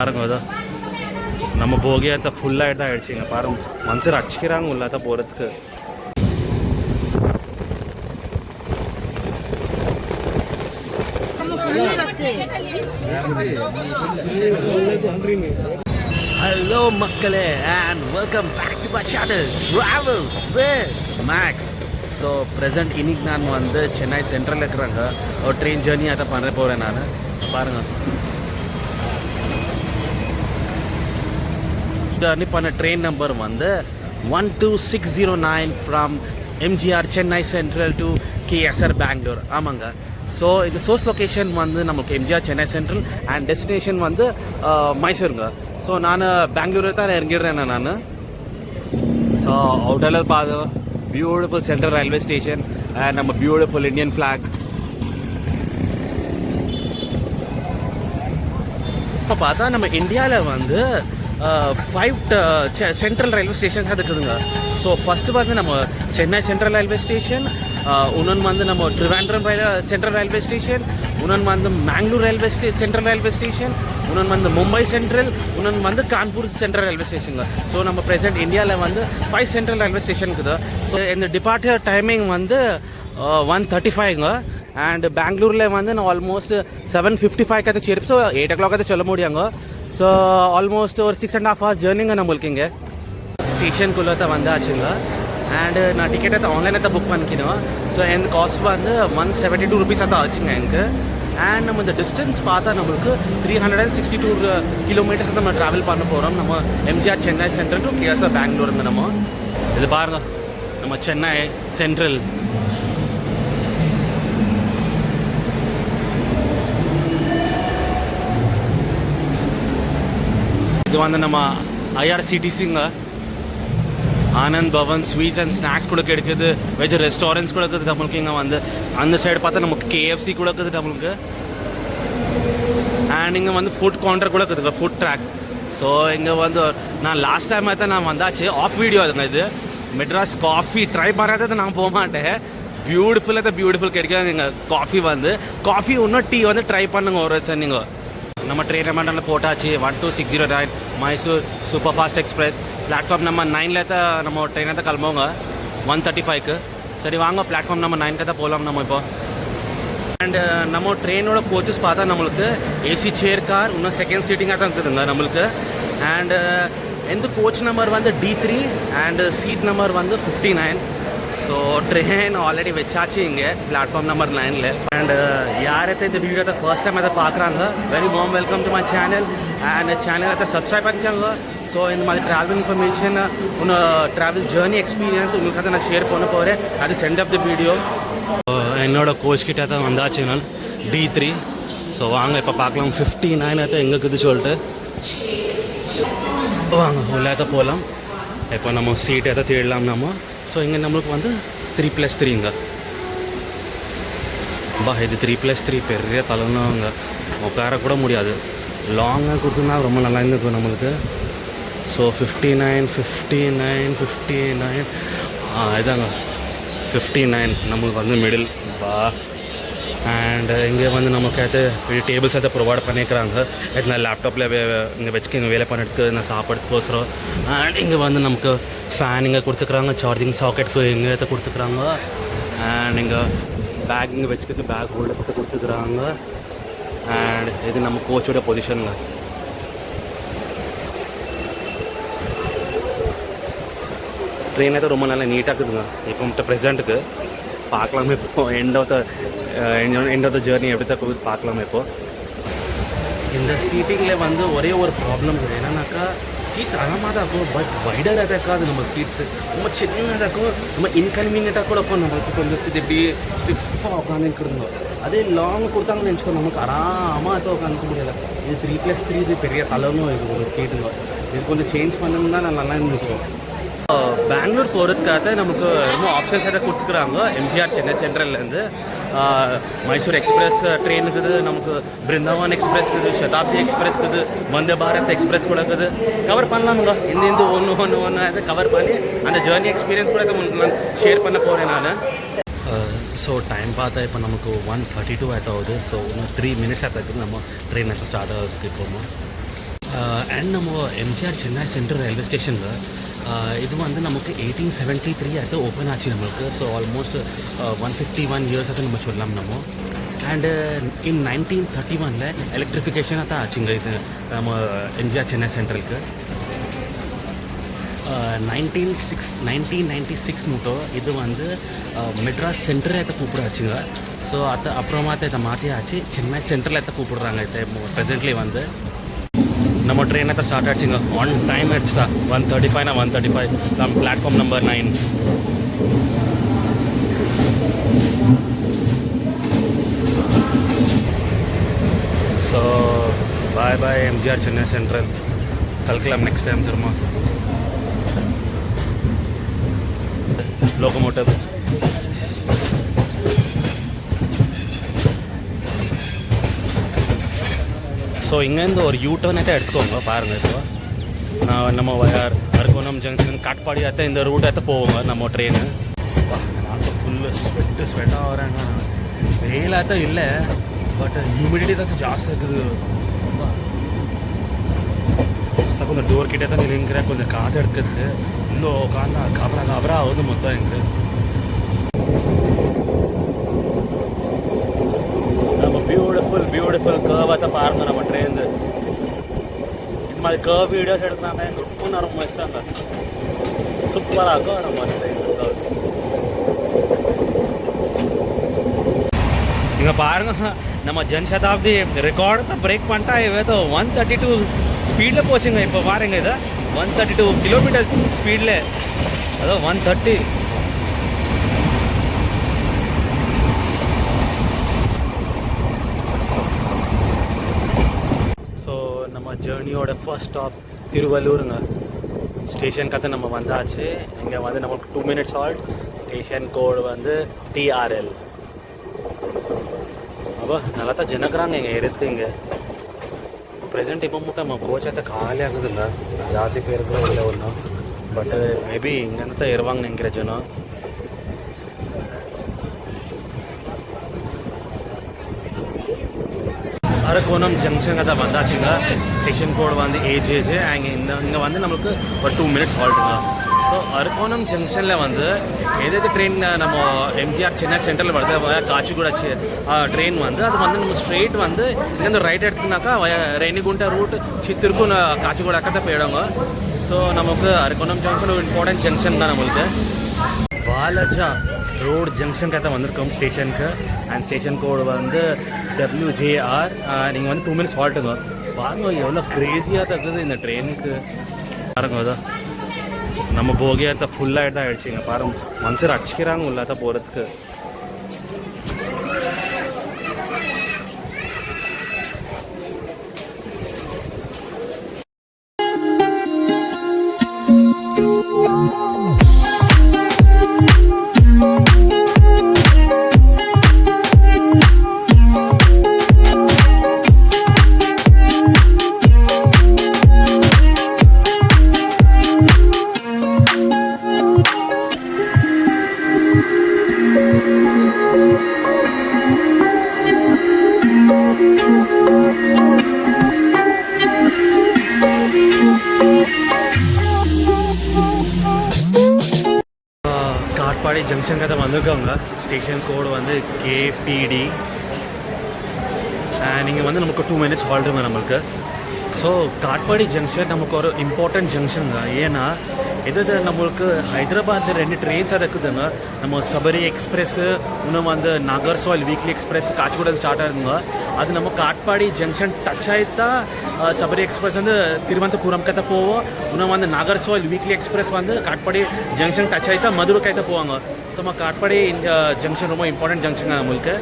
பாருங்க அதோ நம்ம போகியத்தை ஃபுல்லாகிட்டு தான் ஆகிடுச்சிங்க பாருங்க மனுஷர் அடிச்சுக்கிறாங்க உள்ளாத போகிறதுக்கு. ஹலோ மக்களே and welcome back to my channel travel with Max. So present இன்னைக்கு நான் வந்து சென்னை சென்ட்ரல் இருக்கிறாங்க ஒரு ட்ரெயின் ஜேர்னி அதை பண்ண போகிறேன். நான் பாருங்கள் ஜர்னி பண்ண ட்ரெயின் நம்பர் வந்து 12609 from MGR Chennai central to Ksr Bangalore. ஆமாங்க. ஸோ இந்த சோர்ஸ் லொக்கேஷன் வந்து நமக்கு MGR Chennai central and destination வந்து மைசூருங்க. ஸோ நான் பெங்களூரில் தான் இறங்கிடுறேன் நான். ஸோ அவுட்டரில் பார்த்து beautiful central railway station and நம்ம பியூட்டிஃபுல் இந்தியன் ஃப்ளாக். இப்போ பார்த்தா நம்ம இந்தியாவில் வந்து 5 சென்ட்ரல் ரயில்வே ஸ்டேஷன்ஸ் இருக்குதுங்க. ஸோ ஃபஸ்ட்டு வந்து நம்ம சென்னை சென்ட்ரல் ரயில்வே ஸ்டேஷன், இன்னொன்று வந்து நம்ம ட்ரிவாண்ட்ரம் சென்ட்ரல் ரயில்வே ஸ்டேஷன், இன்னொன்று வந்து மேங்களூர் சென்ட்ரல் ரயில்வே ஸ்டேஷன், இன்னொன்று வந்து மும்பை சென்ட்ரல், இன்னொன்று வந்து கான்பூர் சென்ட்ரல் ரயில்வே ஸ்டேஷனுங்க. ஸோ நம்ம ப்ரெசென்ட் இந்தியாவில் வந்து 5 சென்ட்ரல் ரயில்வே ஸ்டேஷன் இருக்குது. ஸோ இந்த டிபார்ச்சர் டைமிங் வந்து 1:35ங்க. அண்ட் பெங்களூரில் வந்து நான் ஆல்மோஸ்ட் 7:55 అయితే చేరి. సో 8 o'clock అయితే சொல்ல முடியாங்க. ஸோ ஆல்மோஸ்ட் ஒரு 6.5 hours ஜேர்னிங்க நம்மளுக்கு இங்கே ஸ்டேஷனுக்குள்ளே தான் வந்தாச்சுங்க. அண்டு நான் டிக்கெட் அதை ஆன்லைனில் தான் புக் பண்ணிக்கணும். ஸோ என் காஸ்ட் வந்து 172 rupees தான் ஆச்சுங்க எனக்கு. அண்ட் நம்ம இந்த டிஸ்டன்ஸ் பார்த்தா நம்மளுக்கு 362 kilometers நம்ம ட்ராவல் பண்ண போகிறோம். நம்ம MGR Chennai central to Ksr Bangalore இருந்து. நம்ம இது பாருங்க நம்ம சென்னை சென்ட்ரல். இது வந்து நம்ம ஐஆர்சிடிசிங்க. Anand Bhavan sweets and snacks கூட கிடைக்குது, வெஜ் ரெஸ்டாரண்ட்ஸ் கூட இருக்குது நம்மளுக்கு. இங்கே வந்து அந்த சைடு பார்த்தா நமக்கு KFC கூட இருக்குது நம்மளுக்கு. அண்ட் இங்கே வந்து ஃபுட் கவுண்டர் கூட இருக்குதுங்க, ஃபுட் ட்ராக். ஸோ இங்கே வந்து நான் லாஸ்ட் டைம் தான் நான் வந்தாச்சு ஆஃப் வீடியோ அதுங்க. இது மெட்ராஸ் காஃபி ட்ரை பண்ணாதது நான் போக மாட்டேன். பியூட்டிஃபுல் கிடைக்காது இங்கே காஃபி வந்து. காஃபி இன்னும் டீ வந்து ட்ரை பண்ணுங்க ஒரு சார். நீங்கள் நம்ம ட்ரெயின் நம்பரில் போட்டாச்சு 12609 Mysore super fast express. Platform number 9ல தான் நம்ம ட்ரெயினை தான் கிளம்புவோங்க 1:35க்கு. சரி வாங்க பிளாட்ஃபார்ம் நம்பர் 9க்கு தான் போகலாம் நம்ம இப்போ. அண்டு நம்ம ட்ரெயினோட கோச்சஸ் பார்த்தா நம்மளுக்கு ஏசி சேர் கார் இன்னும் செகண்ட் சீட்டிங்காக தான் இருக்குதுங்க நம்மளுக்கு. அண்டு எந்த கோச் நம்பர் வந்து D3 அண்டு சீட் நம்பர் வந்து 59. ஸோ ட்ரெயின் ஆல்ரெடி வச்சாச்சு இங்கே பிளாட்ஃபார்ம் நம்பர் 9ல. அண்ட் யாரைతే இந்த வீடியோத்தை ஃபர்ஸ்ட் டைம் அதை பார்க்குறாங்க very warm welcome to my channel. And channel அதை சப்ஸ்கிரைப் பண்ணிக்கோங்க. ஸோ இந்த மாதிரி ட்ராவல் இன்ஃபர்மேஷன் ஒன்று ட்ராவல் ஜேர்னி எக்ஸ்பீரியன்ஸ் உங்களுக்கு அதை நான் ஷேர் பண்ண போகிறேன். அது சென்ட் ஆஃப் த வீடியோ. என்னோட கோச் கிட்டே தான் வந்தாச்சு நான் D3. ஸோ வாங்க இப்போ பார்க்கலாம் 59 అయితే எங்கே இருக்குது சொல்லிட்டு வாங்க உள்ளே தான் போகலாம். இப்போ நம்ம சீட் எதை தேடலாம் நம்ம. ஸோ இங்கே நம்மளுக்கு வந்து 3+3ங்க. பா இது 3+3 பெரிய தலைவங்க உட்கார கூட முடியாது. லாங்காக கொடுத்துருந்தா ரொம்ப நல்லா இருந்திருக்கும் நம்மளுக்கு. ஸோ 59 இதாங்க 59 நம்மளுக்கு வந்து மிடில் பா. அண்ட் இங்கே வந்து நமக்கு டேபிள்ஸ் அதை ப்ரொவைட் பண்ணிக்கிறாங்க. நான் லேப்டாப்பில் இங்கே வச்சுக்க இங்கே வேலை பண்ணிட்டு நான் சாப்பிட்றதுக்கோசரம். அண்ட் இங்கே வந்து நமக்கு ஃபேன் இங்கே கொடுத்துக்குறாங்க, சார்ஜிங் சாக்கெட்க்கு இங்கே இதை கொடுத்துக்குறாங்க. அண்ட் இங்கே பேக் இங்கே வச்சுக்கிறது பேக் ஹோல்டர்ஸ் இதை கொடுத்துக்குறாங்க. அண்ட் இது நம்ம கோச்சோட பொசிஷனுங்க. ட்ரெயின் అయితే ரொம்ப நல்லா நீட்டாக இருக்குதுங்க. இப்போ மட்டும் ப்ரெசென்ட்டுக்கு பார்க்கலாமே. இப்போ எண்ட் ஆஃப் த ஜேர்னி எப்படி தான் பார்க்கலாமே. இப்போது இந்த சீட்டிங்கில் வந்து ஒரே ஒரு ப்ராப்ளம் இருக்குது. என்னன்னாக்கா சீட்ஸ் அழகாக தான் இருக்கும், பட் வைடராக தான் இருக்காது. நம்ம சீட்ஸு ரொம்ப சின்னதாக இருக்கும், ரொம்ப இன்கன்வீனியண்ட்டாக கூட இருக்கும். நம்மளுக்கு கொஞ்சம் இது எப்படி ஸ்டிஃபாக உட்காந்துருக்குதுங்க. அதே லாங் கொடுத்தாங்கன்னு நினச்சிக்கோ நமக்கு ஆறாமல் அதை உட்காந்துக்க முடியலை. இது 3+3 இது பெரிய தலைவனும் இருக்குது ஒரு சீட்டுங்க. இது கொஞ்சம் சேஞ்ச் பண்ணணும் தான் நான் நல்லா இருந்துக்கும். பெங்களூர் போகிறதுக்காக நமக்கு ரொம்ப ஆப்ஷன்ஸ் எதாவது கொடுத்துக்குறாங்க. எம்ஜிஆர் சென்னை சென்ட்ரல்லேருந்து மைசூர் எக்ஸ்பிரஸ் ட்ரெயின் இருக்குது, நமக்கு பிருந்தாவன் எக்ஸ்பிரஸ் இருக்குது, சதாப்தி எக்ஸ்பிரஸ் இருக்குது, வந்தே பாரத் எக்ஸ்பிரஸ் கூட இருக்குது. கவர் பண்ணலாமுங்க. இந்த ஒன்று அதை கவர் பண்ணி அந்த ஜேர்னி எக்ஸ்பீரியன்ஸ் கூட நான் ஷேர் பண்ண போகிறேன் நான். ஸோ டைம் பார்த்தா இப்போ நமக்கு 1:32 ஆகிட்டு ஆகுது. ஸோ இன்னும் 3 minutes ஆகிட்டு நம்ம ட்ரெயின் ஸ்டார்ட் ஆகுதுக்கு இப்போமா. అండ్ நம்ம எம்ஜிஆர் சென்னை சென்ட்ரல் ரயில்வே ஸ்டேஷனில் இது வந்து நமக்கு 1873 అయితే ஓப்பன் ஆச்சு நம்மளுக்கு. ஸோ ஆல்மோஸ்ட் 151 இயர்ஸ் அதை நம்ம சொல்லலாம் நம்ம. அண்டு இன் 1931 எலக்ட்ரிஃபிகேஷன் தான் ஆச்சுங்க இது நம்ம எம்ஜிஆர் சென்னை சென்ட்ரலுக்கு. 1996 மட்டும் இது வந்து மெட்ராஸ் சென்டரே அதை கூப்பிடாச்சுங்க. ஸோ அதை அப்புறமா இதை மாற்றியாச்சு சென்னை சென்ட்ரல் అయితే கூப்பிடுறாங்க. இதை ப்ரெசென்ட்லி வந்து நம்ம ட்ரெயின் అయితే ஸ்டார்ட் ஆச்சுங்க. ஆன் டைம் ஆச்சுதா 1:35 1:35 நம்ம platform number 9. So bye bye MGR Chennai central. கல்கலாம் நெக்ஸ்ட் டைம் திரும்ப லோகோமோட்டிவ். ஸோ இங்கேருந்து ஒரு யூட்டர்னேட்டே எடுத்துக்கோங்க பாருங்கள். இப்போ நான் நம்ம அரக்கோணம் ஜங்ஷன் காட்பாடி ஆத்த இந்த ரூட் ஆத்த போவோங்க நம்ம ட்ரெயின். நான் ஃபுல்லு ஸ்வெட்டாக வரேங்க. வெயில் ஆத்த இல்லை பட் ஹ್ಯೂಮಿಡಿಟಿ தான் ಜಾಸ್ತಿ இருக்குது. கொஞ்சம் டோர் கிட்டே தான் நிற்கிற கொஞ்சம் காற்று எடுக்கிறதுக்கு இன்னும் காபரா ஆகுது மொத்தம் எங்களுக்கு. நம்ம பியூட்டிஃபுல் கர்வ் ஆத்த பாருங்க நம்ம ட்ரெயின். இது மாதிரி கர்வ் வீடியோஸ் எடுக்கிறாங்க எங்களுக்கு ரொம்ப இஷ்டம். சூப்பராக இருக்கும் நம்ம ட்ரெயின் கர்வ்ஸ். இங்கே பாருங்க நம்ம ஜன்சதாப்தி ரெக்கார்டு தான் பிரேக் பண்ணிட்டா ஏதோ 132 ஸ்பீடில் போச்சுங்க. இப்போ பாருங்க இதை 132 கிலோமீட்டர் ஸ்பீடில் அதோ 130. ஸோ நம்ம ஜேர்னியோட ஃபர்ஸ்ட் ஸ்டாப் திருவள்ளூருங்க. ஸ்டேஷன் கதை நம்ம வந்தாச்சு. இங்கே வந்து நமக்கு 2 minutes ஹால்ட். ஸ்டேஷன் கோடு வந்து TRL. அப்போ நல்லா தான் ಜನಕ್ರಾಂಗ ಹಿಂಗೆ ಇರುತ್ತೆ. ಹಿಂಗೆ ಪ್ರೆಸೆಂಟ್ இப்போ மட்டும் நம்ம கோச் ஆத்த காலி ஆகுதில்ல ஜாஸ்தி பேருக்கு இல்லை ஒன்றும். பட் மேபி இங்கே தான் இருவாங்க நினைக்கிற ஜனம். அரக்கோணம் ஜங்ஷன் தான் வந்தாச்சுங்க. ஸ்டேஷன் கோடு வந்து AJJ. இங்கே வந்து நம்மளுக்கு ஒரு 2 minutes ஹால்ட்டுங்க. ஸோ அரக்கோணம் ஜங்ஷனில் வந்து ஏதாவது ட்ரெயின் நம்ம எம்ஜிஆர் சென்னை சென்ட்ரல் வருது காச்சிகூட ட்ரெயின் வந்து அது வந்து நம்ம ஸ்ட்ரெயிட் வந்து இங்கேருந்து ரைட் எடுத்துனாக்கா ரெனிகுண்ட ரூட் சித்திருக்கு காச்சிகூட அக்கத்தை போயிடுவாங்க. ஸோ நமக்கு அரக்கோணம் ஜங்ஷன் ஒரு இம்பார்ட்டன்ட் ஜங்ஷன் தான் நம்மளுக்கு. பாலாஜா ரோடு ஜங்ஷன் கதை வந்திருக்கோம் ஸ்டேஷனுக்கு. அண்ட் ஸ்டேஷன் கோடு வந்து WJR. நீங்கள் வந்து 2 minutes ஹால்ட்டுங்க. பாருங்க எவ்வளோ க்ரேஸியாக தக்குது இந்த ட்ரெயினுக்கு. பாருங்க அதான் நம்ம போகியாத்த ஃபுல்லாகிட்டு தான் ஆகிடுச்சிங்க. பாருங்க மனுஷர் அடிச்சுக்கிறாங்க உள்ளாத போகிறதுக்கு. காட்பாடி ஜங்ஷன் கதை வந்திருக்காங்க. ஸ்டேஷன் கோடு வந்து KPD. நீங்கள் வந்து நமக்கு 2 minutes ஹால்ட்டுங்க நம்மளுக்கு. ஸோ காட்பாடி ஜங்ஷன் நமக்கு ஒரு இம்பார்ட்டன்ட் ஜங்ஷனுங்க. ஏன்னா இது நம்மளுக்கு ஹைதராபாத் 2 ட்ரெயின்ஸ் இருக்குதுங்க. நம்ம சபரி எக்ஸ்பிரஸ்ஸு இன்னும் வந்து நாகர்சோயில் வீக்லி எக்ஸ்பிரஸ் காச்சிகூட ஸ்டார்ட் ஆகுதுங்க. அது நம்ம காட்பாடி ஜங்ஷன் டச் ஆகிட்டா சபரி எக்ஸ்பிரஸ் வந்து திருவனந்தபுரம் கதை போவோம். இன்னும் வந்து நாகர்சோயில் வீக்லி எக்ஸ்பிரஸ் வந்து காட்பாடி ஜங்ஷன் டச் ஆகிட்டா மதுரைக்கு అయితే போவாங்க. ஸோ நம்ம காட்பாடி ஜங்ஷன் ரொம்ப இம்பார்ட்டன்ட் ஜங்ஷன் நம்மளுக்கு.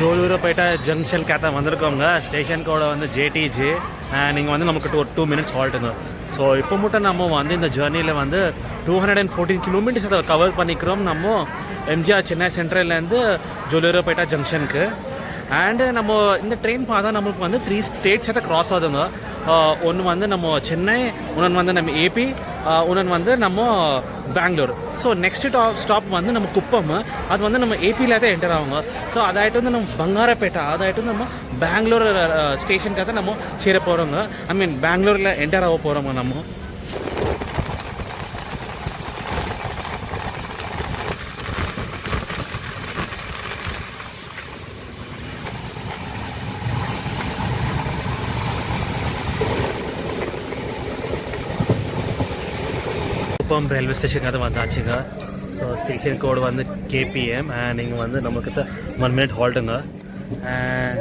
ஜோலூரப்பேட்டை ஜங்ஷனுக்கு ஏற்ற வந்திருக்கோங்க. ஸ்டேஷன் கோட வந்து ஜேடிஜி. நீங்கள் வந்து நமக்கு 2 minutes ஹால்ட்டுங்க. ஸோ இப்போ மட்டும் நம்ம வந்து இந்த ஜேர்னியில் வந்து 214 kilometers அதை கவர் பண்ணிக்கிறோம். நம்ம எம்ஜிஆர் சென்னை சென்ட்ரல்லேருந்து ஜோலூரப்பேட்டை ஜங்ஷனுக்கு. அண்டு நம்ம இந்த ட்ரெயின் பார்த்தா நம்மளுக்கு வந்து 3 states அதை க்ராஸ் ஆகுதுங்க. ஒன்று வந்து நம்ம சென்னை, இன்னொன்று வந்து நம்ம ஏபி, இன்னொன்று வந்து நம்ம பெங்களூர். ஸோ நெக்ஸ்ட் ஸ்டாப் வந்து நம்ம குப்பம். அது வந்து நம்ம ஏபியில் தான் என்டர் ஆகுங்க. ஸோ அதாயிட்டு வந்து நம்ம பங்காரப்பேட்டை, அதாயிட்டு வந்து நம்ம பெங்களூர் ஸ்டேஷனுக்காக தான் நம்ம சேர போகிறோங்க. ஐ மீன் பெங்களூரில் என்டர் ஆக போகிறோங்க நம்ம. குப்பம் ரயில்வே ஸ்டேஷனுக்கு அது வந்தாச்சுங்க. ஸோ ஸ்டேஷன் கோடு வந்து KPM. நீங்கள் வந்து நமக்கு 1 minute ஹால்ட்டுங்க.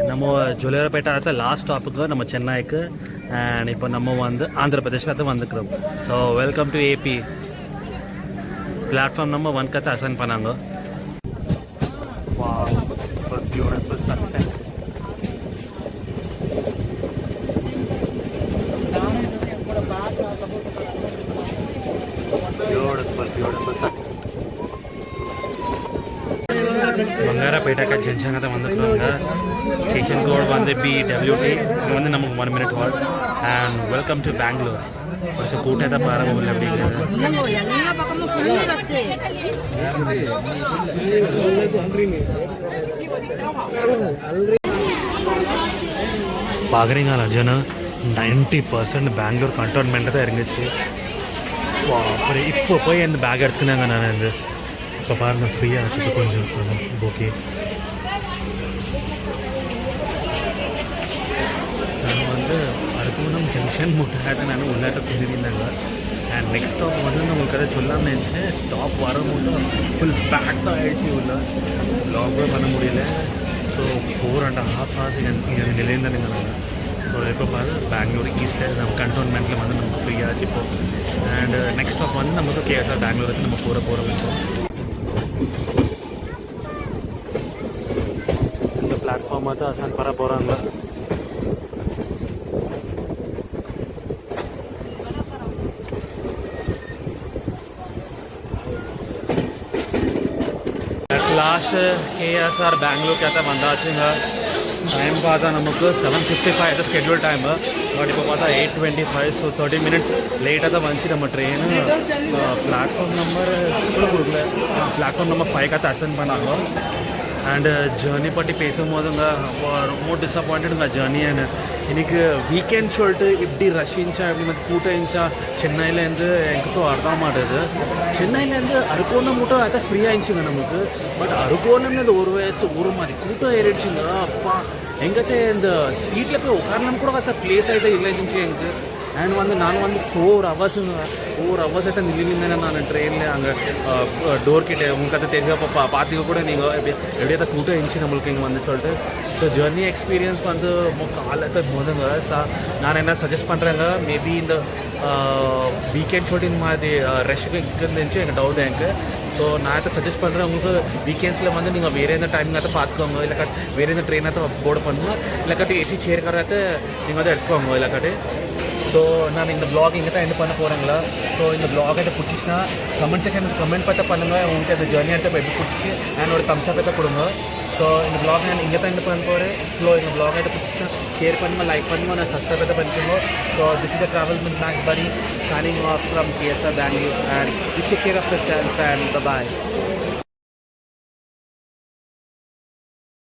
நம்ம ஜோலூரப்பேட்டை லாஸ்ட் ஸ்டாப்புக்கு நம்ம சென்னைக்கு. அண்ட் இப்போ நம்ம வந்து ஆந்திர பிரதேஷ்க்கு வந்துக்கிறோம். So welcome to AP. Platform நம்ம 1 அசைன் பண்ணாங்க. Beautiful sunset. Beautiful sunset. Bangarapet junction தான் வந்துருக்காங்க. ஸ்டேஷன் கோட் வந்து BWT. இது வந்து நமக்கு 1 minute halt. And welcome to Bangalore. ஒரு கூட்டத்தை பாருங்க உள்ள எப்படி இருக்குது. பார்க்குறீங்களா ஜன 90% பெங்களூர் கண்டோன்மெண்ட்டு தான் இருந்துச்சு. அப்புறம் இப்போ போய் அந்த பேக் எடுத்துனாங்க. நான் வந்து இப்போ பாருங்க ஃப்ரீயாக வச்சுட்டு கொஞ்சம் ஓகே. நான் வந்து அரக்கோணம் ஜங்ஷன் முட்டாட்ட நான் உள்ளாட்ட குதிரிந்தாங்க. அண்ட் நெக்ஸ்ட் ஸ்டாப் வந்து நம்மளுக்கு அதை சொல்லாமல் இருந்துச்சு. ஸ்டாப் வரும்போது ஃபுல் பேக் தான் ஆகிடுச்சு. உள்ள லாங்கே பண்ண முடியல. ஸோ 4.5 hours இங்கே நிலையிருந்தானுங்க நாங்கள். ஸோ இப்போ பார்த்து பெங்களூர் ஈஸ்ட்டில் நம்ம கண்டோன்மெண்ட்டில் வந்து நமக்கு ஃப்ரீயாச்சு இப்போ. அண்ட் நெக்ஸ்ட் ஸ்டாப் வந்து நமக்கு KSR பெங்களூருக்கு நம்ம போகிறோம். இப்போ இந்த பிளாட்ஃபார்மாக தான் அசான் பண்ண போகிறாங்க. லாஸ்ட்டு KSR பெங்களூருக்கு தான் வந்தாச்சுங்க. டைம் பார்த்தா நமக்கு 7:55 ஸ்கெட்யூல் டைமு. பட் இப்போ பார்த்தா 8:25. ஸோ 30 minutes லேட்டாக தான் வந்துச்சு நம்ம ட்ரெயின். பிளாட்ஃபார்ம் நம்பர் கூட கொடுக்கல. பிளாட்ஃபார்ம் நம்பர் 5 அசைன் பண்ணாங்க. அண்டு ஜேர்னி பற்றி பேசும்போதுங்க ரொம்ப டிஸப்பாயிண்டடுங்க ஜேர்னின்னு. எனக்கு வீக்கெண்ட் சொல்லிட்டு இப்படி ரஷ் இருந்துச்சா இப்படி கூட்டம் இருந்துச்சா சென்னையிலேருந்து எனக்கு அர்த்தம் மாட்டேது. சென்னையிலேருந்து அரக்கோணம் மட்டும் அதான் ஃப்ரீயாக இருந்துச்சுங்க நமக்கு. பட் அரக்கோணம்னு ஒரு வயசு ஒரு மாதிரி கூட்டம் ஏறிடுச்சுங்க. அப்பா எங்கிட்ட இந்த சீட்டில் போய் உட்காரணும் கூட அதான் ப்ளேஸ் ஆகிட்டே இல்லை இருந்துச்சு எனக்கு. அண்ட் வந்து நான் வந்து 4 hours ஆகிட்ட நில்லிருந்தேன் நான் ட்ரெயினில். அங்கே டோர் கிட்டே உங்களுக்கு அதை தெரிஞ்சப்போ பார்த்துக்க கூட நீங்கள் எப்படியா கூட்டம் இருந்துச்சு நம்மளுக்கு இங்கே வந்து சொல்லிட்டு. ஸோ ஜர்னி எக்ஸ்பீரியன்ஸ் வந்து காலத்தை போதுங்க. நான் என்ன சஜஸ்ட் பண்ணுறேங்க, மேபி இந்த வீக்கெண்ட் சொல்லிட்டு இந்த மாதிரி ரஷ்க்கு இருந்துச்சு எனக்கு டவுட் எனக்கு. ஸோ நான் அதை சஜஸ்ட் பண்ணுறேன் உங்களுக்கு வீக்கெண்ட்ஸில் வந்து நீங்கள் வேறு எந்த டைமிங்காக பார்த்துக்கோங்க. இல்லைக்காட்டி வேறு எந்த ட்ரெயினாக போர்டு பண்ணுங்க. இல்லைக்காட்டி ஏசி சேர் காராக நீங்கள் வந்து எடுத்துக்கோங்க. இல்லைக்காட்டி ஸோ நான் இந்த ப்ளாக் இங்கே தான் எண்ட் பண்ண போகிறேங்களா. ஸோ இந்த ப்ளாக் அதை பிடிச்சிச்சுன்னா கமெண்ட் செக்ஷன் கமெண்ட் பார்த்து பண்ணுங்கள். உங்களுக்கு அந்த ஜர்னி எடுத்து எப்படி பிடிச்சி என்னோட தம்ஸ் அப் கொடுங்க. ஸோ இந்த ப்ளாக் நான் இங்கே தான் எண்ட் பண்ண போகிறேன். ஸோ இந்த ப்ளாக் எடுத்து பிடிச்சிச்சுன்னா ஷேர் பண்ணுங்க, லைக் பண்ணுங்க, நான் சப்ஸ்கிரைப் எடுத்து பண்ணிக்கோங்க. So this is the travel with Max buddy signing off from KSR Bangalore and you take care of yourself and bye-bye.